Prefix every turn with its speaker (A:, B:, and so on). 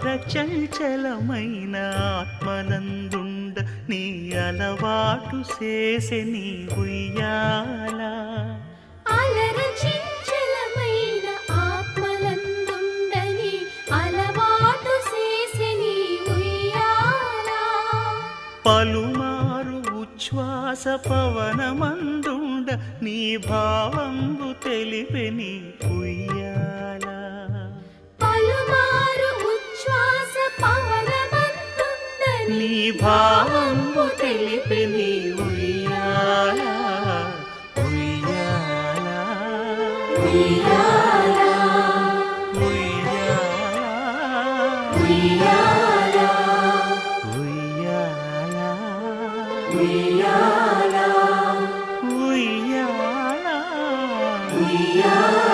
A: చంచలమైన ఆత్మనందుండ నీ అలవాటు చేసే నీ ఉయ్యాల
B: అలర చంచలమైన ఆత్మలందుండని అలవాటు చేసే నీ ఉయ్యాల
A: పలుమారు ఉచ్ఛ్వాస పవనమందుండ నీ భావంబు తెలిపే నీ ఉయ్యాల
B: పలుమారు ఉచ్ఛ్వాస పవనమందుండని
A: నీ భావంబు తెలిపే నీ ఉయ్యాల ఉయ్యాల
B: ఉయ్యాల
A: ఉయ్యాల
B: ఉయ్యాల
A: ఉయ్యాల
B: ఉయ్యాల
A: ఉయ్యాల
B: ఉయ్యాల